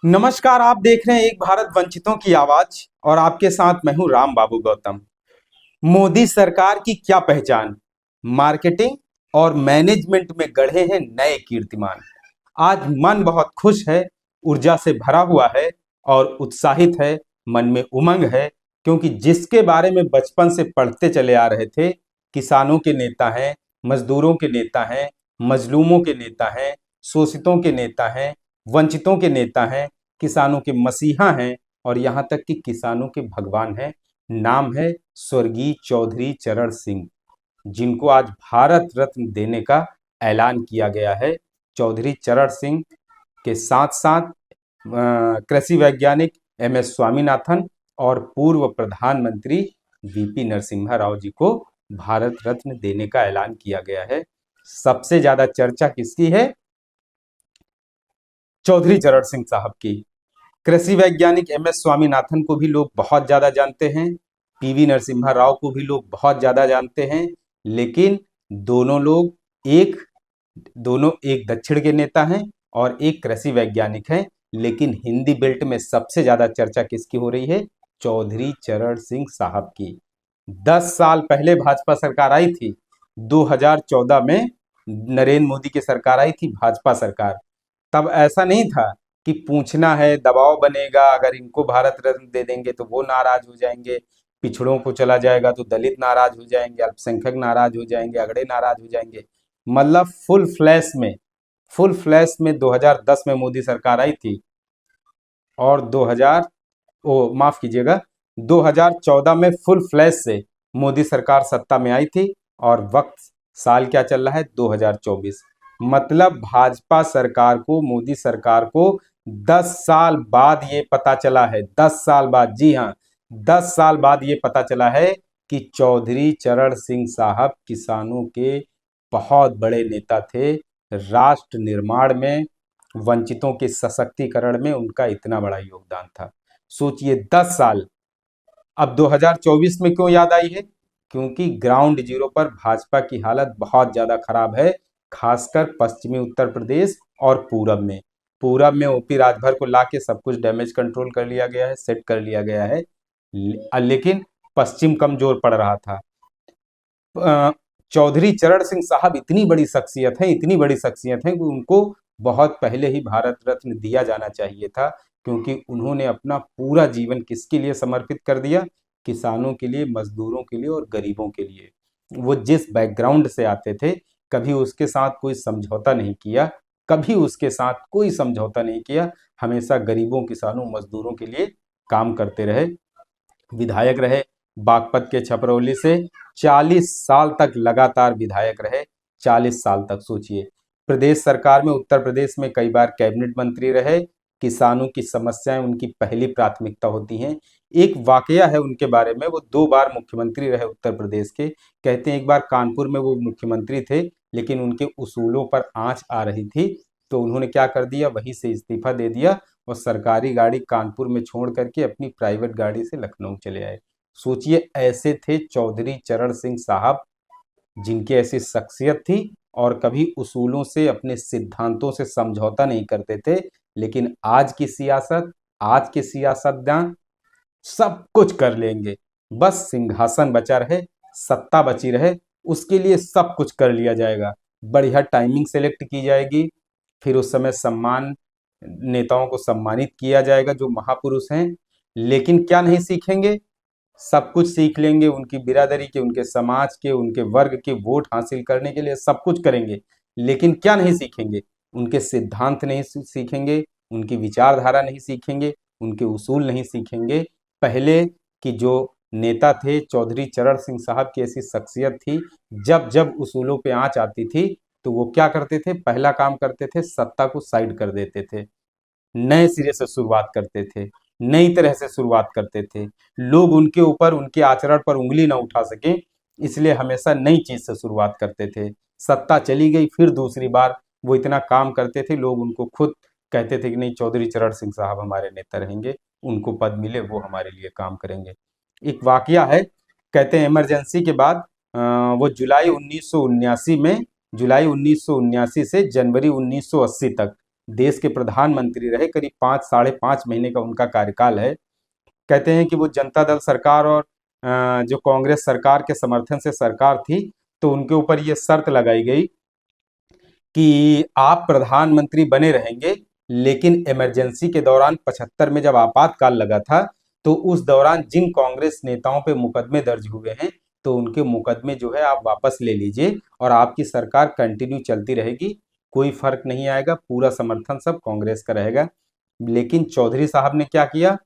नमस्कार। आप देख रहे हैं एक भारत वंचितों की आवाज और आपके साथ मैं हूं राम बाबू गौतम। मोदी सरकार की क्या पहचान, मार्केटिंग और मैनेजमेंट में गढ़े हैं नए कीर्तिमान। आज मन बहुत खुश है, ऊर्जा से भरा हुआ है और उत्साहित है, मन में उमंग है, क्योंकि जिसके बारे में बचपन से पढ़ते चले आ रहे थे, किसानों के नेता हैं, मजदूरों के नेता हैं, मजलूमों के नेता हैं, शोषितों के नेता हैं, वंचितों के नेता हैं, किसानों के मसीहा हैं और यहाँ तक कि किसानों के भगवान हैं। नाम है स्वर्गीय चौधरी चरण सिंह, जिनको आज भारत रत्न देने का ऐलान किया गया है। चौधरी चरण सिंह के साथ साथ कृषि वैज्ञानिक एम.एस. स्वामीनाथन और पूर्व प्रधानमंत्री वीपी नरसिम्हा राव जी को भारत रत्न देने का ऐलान किया गया है। सबसे ज्यादा चर्चा किसकी है? चौधरी चरण सिंह साहब की। कृषि वैज्ञानिक एम.एस. स्वामीनाथन को भी लोग बहुत ज्यादा जानते हैं, पीवी नरसिम्हा राव को भी लोग बहुत ज्यादा जानते हैं, लेकिन दोनों लोग एक दोनों एक दक्षिण के नेता हैं और एक कृषि वैज्ञानिक हैं। लेकिन हिंदी बेल्ट में सबसे ज्यादा चर्चा किसकी हो रही है? चौधरी चरण सिंह साहब की। 10 साल पहले भाजपा सरकार आई थी, 2014 में नरेंद्र मोदी की सरकार आई थी, भाजपा सरकार। तब ऐसा नहीं था कि पूछना है, दबाव बनेगा, अगर इनको भारत रत्न दे देंगे तो वो नाराज हो जाएंगे, पिछड़ों को चला जाएगा तो दलित नाराज हो जाएंगे, अल्पसंख्यक नाराज हो जाएंगे, अगड़े नाराज हो जाएंगे। मतलब फुल फ्लैश में 2010 में मोदी सरकार आई थी और 2000 ओ माफ कीजिएगा 2014 में फुल फ्लैश से मोदी सरकार सत्ता में आई थी और वक्त साल क्या चल रहा है? 2024। मतलब भाजपा सरकार को, मोदी सरकार को 10 साल बाद ये पता चला है, 10 साल बाद, जी हाँ, 10 साल बाद ये पता चला है कि चौधरी चरण सिंह साहब किसानों के बहुत बड़े नेता थे। राष्ट्र निर्माण में, वंचितों के सशक्तिकरण में उनका इतना बड़ा योगदान था। सोचिए 10 साल। अब 2024 में क्यों याद आई है? क्योंकि ग्राउंड जीरो पर भाजपा की हालत बहुत ज्यादा खराब है, खासकर पश्चिमी उत्तर प्रदेश और पूरब में। पूरब में ओपी राजभर को लाके सब कुछ डैमेज कंट्रोल कर लिया गया है, सेट कर लिया गया है, लेकिन पश्चिम कमजोर पड़ रहा था। चौधरी चरण सिंह साहब इतनी बड़ी शख्सियत है, इतनी बड़ी शख्सियत है कि उनको बहुत पहले ही भारत रत्न दिया जाना चाहिए था, क्योंकि उन्होंने अपना पूरा जीवन किसके लिए समर्पित कर दिया? किसानों के लिए, मजदूरों के लिए और गरीबों के लिए। वो जिस बैकग्राउंड से आते थे, कभी उसके साथ कोई समझौता नहीं किया, कभी उसके साथ कोई समझौता नहीं किया, हमेशा गरीबों, किसानों, मजदूरों के लिए काम करते रहे। विधायक रहे बागपत के छपरौली से, 40 साल तक लगातार विधायक रहे, 40 साल तक। सोचिए, प्रदेश सरकार में, उत्तर प्रदेश में कई बार कैबिनेट मंत्री रहे। किसानों की समस्याएं उनकी पहली प्राथमिकता होती हैं। एक वाकया है उनके बारे में, वो 2 बार मुख्यमंत्री रहे उत्तर प्रदेश के। कहते हैं एक बार कानपुर में वो मुख्यमंत्री थे, लेकिन उनके उसूलों पर आंच आ रही थी, तो उन्होंने क्या कर दिया, वहीं से इस्तीफा दे दिया और सरकारी गाड़ी कानपुर में छोड़ करके अपनी प्राइवेट गाड़ी से लखनऊ चले आए। सोचिए, ऐसे थे चौधरी चरण सिंह साहब, जिनकी ऐसी शख्सियत थी और कभी उसूलों से, अपने सिद्धांतों से समझौता नहीं करते थे। लेकिन आज की सियासत, आज के सियासतदान सब कुछ कर लेंगे, बस सिंहासन बचा रहे, सत्ता बची रहे, उसके लिए सब कुछ कर लिया जाएगा। बढ़िया टाइमिंग सेलेक्ट की जाएगी, फिर उस समय सम्मान, नेताओं को सम्मानित किया जाएगा जो महापुरुष हैं। लेकिन क्या नहीं सीखेंगे? सब कुछ सीख लेंगे, उनकी बिरादरी के, उनके समाज के, उनके वर्ग के वोट हासिल करने के लिए सब कुछ करेंगे। लेकिन क्या नहीं सीखेंगे? उनके सिद्धांत नहीं सीखेंगे, उनकी विचारधारा नहीं सीखेंगे, उनके उसूल नहीं सीखेंगे। पहले की जो नेता थे, चौधरी चरण सिंह साहब की ऐसी शख्सियत थी, जब जब उसूलों पे आंच आती थी तो वो क्या करते थे? पहला काम करते थे, सत्ता को साइड कर देते थे, नए सिरे से शुरुआत करते थे, नई तरह से शुरुआत करते थे। लोग उनके ऊपर, उनके आचरण पर उंगली ना उठा सके, इसलिए हमेशा नई चीज से शुरुआत करते थे। सत्ता चली गई, फिर दूसरी बार वो इतना काम करते थे, लोग उनको खुद कहते थे कि नहीं, चौधरी चरण सिंह साहब हमारे नेता रहेंगे, उनको पद मिले, वो हमारे लिए काम करेंगे। एक वाकया है, कहते हैं इमरजेंसी के बाद वो जुलाई 1979 में, जुलाई 1979 से जनवरी 1980 तक देश के प्रधानमंत्री रहे, करीब 5 साढ़े 5 महीने का उनका कार्यकाल है। कहते हैं कि वो जनता दल सरकार और जो कांग्रेस सरकार के समर्थन से सरकार थी, तो उनके ऊपर ये शर्त लगाई गई कि आप प्रधानमंत्री बने रहेंगे, लेकिन इमरजेंसी के दौरान 75 में जब आपातकाल लगा था, तो उस दौरान जिन कांग्रेस नेताओं पे मुकदमे दर्ज हुए हैं, तो उनके मुकदमे जो है आप वापस ले लीजिए और आपकी सरकार कंटिन्यू चलती रहेगी, कोई फर्क नहीं आएगा, पूरा समर्थन सब कांग्रेस का रहेगा। लेकिन चौधरी साहब ने क्या किया?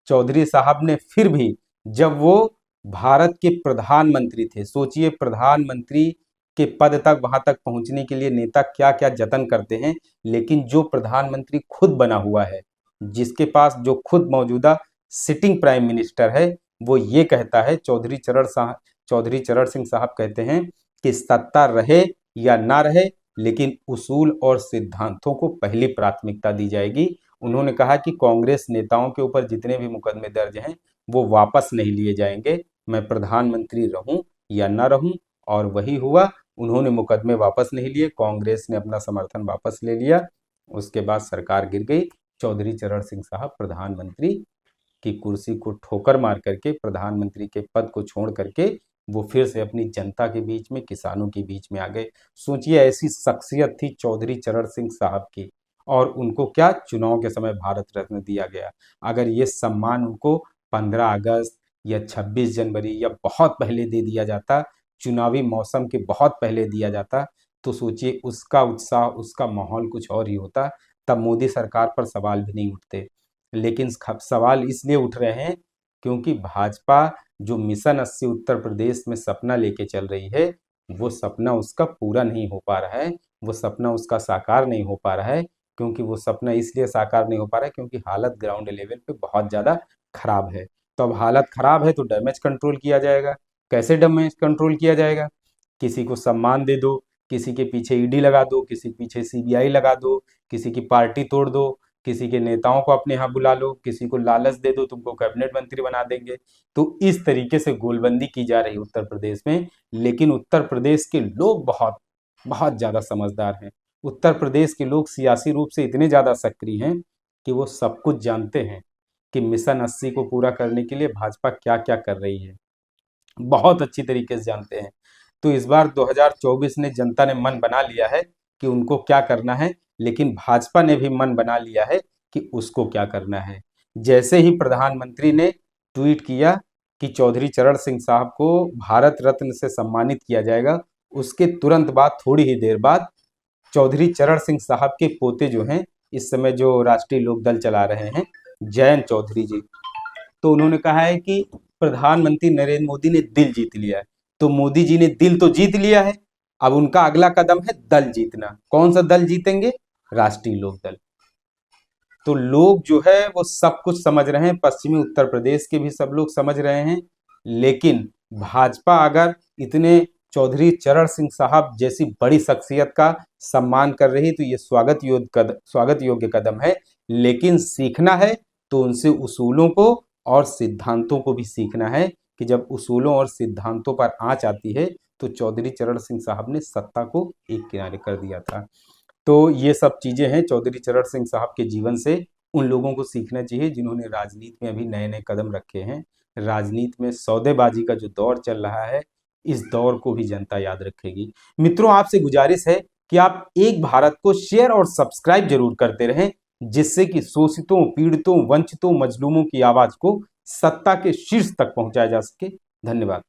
चौधरी साहब ने फिर भी, जब वो भारत के प्रधानमंत्री थे, सोचिए प्रधानमंत्री के पद तक, वहां तक पहुंचने के लिए नेता क्या क्या जतन करते हैं, लेकिन जो प्रधानमंत्री खुद बना हुआ है, जिसके पास जो खुद मौजूदा सिटिंग प्राइम मिनिस्टर है, वो ये कहता है, चौधरी चरण सिंह साहब कहते हैं कि सत्ता रहे या ना रहे, लेकिन उसूल और सिद्धांतों को पहली प्राथमिकता दी जाएगी। उन्होंने कहा कि कांग्रेस नेताओं के ऊपर जितने भी मुकदमे दर्ज हैं वो वापस नहीं लिए जाएंगे, मैं प्रधानमंत्री रहूं या ना रहूं, और वही हुआ। उन्होंने मुकदमे वापस नहीं लिए, कांग्रेस ने अपना समर्थन वापस ले लिया, उसके बाद सरकार गिर गई। चौधरी चरण सिंह साहब प्रधानमंत्री की कुर्सी को ठोकर मार करके, प्रधानमंत्री के पद को छोड़ करके वो फिर से अपनी जनता के बीच में, किसानों के बीच में आ गए। सोचिए, ऐसी शख्सियत थी चौधरी चरण सिंह साहब की, और उनको क्या चुनाव के समय भारत रत्न दिया गया। अगर ये सम्मान उनको 15 अगस्त या 26 जनवरी या बहुत पहले दे दिया जाता, चुनावी मौसम के बहुत पहले दिया जाता, तो सोचिए उसका उत्साह, उसका माहौल कुछ और ही होता, तब मोदी सरकार पर सवाल भी नहीं उठते। लेकिन सवाल इसलिए उठ रहे हैं क्योंकि भाजपा जो मिशन 80 उत्तर प्रदेश में सपना लेके चल रही है, वो सपना उसका पूरा नहीं हो पा रहा है, वो सपना उसका साकार नहीं हो पा रहा है। क्योंकि वो सपना इसलिए साकार नहीं हो पा रहा है क्योंकि हालत ग्राउंड लेवल पे बहुत ज़्यादा खराब है। तो अब हालत खराब है तो डैमेज कंट्रोल किया जाएगा। कैसे डैमेज कंट्रोल किया जाएगा? किसी को सम्मान दे दो, किसी के पीछे ईडी लगा दो, किसी के पीछे सीबीआई लगा दो, किसी की पार्टी तोड़ दो, किसी के नेताओं को अपने यहाँ बुला लो, किसी को लालच दे दो, तुमको कैबिनेट मंत्री बना देंगे। तो इस तरीके से गोलबंदी की जा रही है उत्तर प्रदेश में। लेकिन उत्तर प्रदेश के लोग बहुत बहुत ज़्यादा समझदार हैं। उत्तर प्रदेश के लोग सियासी रूप से इतने ज़्यादा सक्रिय हैं कि वो सब कुछ जानते हैं कि मिशन 80 को पूरा करने के लिए भाजपा क्या क्या कर रही है, बहुत अच्छी तरीके से जानते हैं। तो इस बार 2024 ने जनता ने मन बना लिया है कि उनको क्या करना है, लेकिन भाजपा ने भी मन बना लिया है कि उसको क्या करना है। जैसे ही प्रधानमंत्री ने ट्वीट किया कि चौधरी चरण सिंह साहब को भारत रत्न से सम्मानित किया जाएगा, उसके तुरंत बाद, थोड़ी ही देर बाद, चौधरी चरण सिंह साहब के पोते जो हैं, इस समय जो राष्ट्रीय लोकदल चला रहे हैं, जयंत चौधरी जी, तो उन्होंने कहा है कि प्रधानमंत्री नरेंद्र मोदी ने दिल जीत लिया है। तो मोदी जी ने दिल तो जीत लिया है, अब उनका अगला कदम है दल जीतना। कौन सा दल जीतेंगे? राष्ट्रीय लोकदल। तो लोग जो है वो सब कुछ समझ रहे हैं, पश्चिमी उत्तर प्रदेश के भी सब लोग समझ रहे हैं। लेकिन भाजपा अगर इतने चौधरी चरण सिंह साहब जैसी बड़ी शख्सियत का सम्मान कर रही, तो ये स्वागत योग्य कदम है। लेकिन सीखना है तो उनसे उसूलों को और सिद्धांतों को भी सीखना है कि जब उसूलों और सिद्धांतों पर आंच आती है, तो चौधरी चरण सिंह साहब ने सत्ता को एक किनारे कर दिया था। तो ये सब चीजें हैं चौधरी चरण सिंह साहब के जीवन से, उन लोगों को सीखना चाहिए जिन्होंने राजनीति में अभी नए नए कदम रखे हैं। राजनीति में सौदेबाजी का जो दौर चल रहा है, इस दौर को भी जनता याद रखेगी। मित्रों, आपसे गुजारिश है कि आप एक भारत को शेयर और सब्सक्राइब जरूर करते रहें, जिससे कि शोषितों, पीड़ितों, वंचितों, मजलूमों की आवाज को सत्ता के शीर्ष तक पहुंचाया जा सके। धन्यवाद।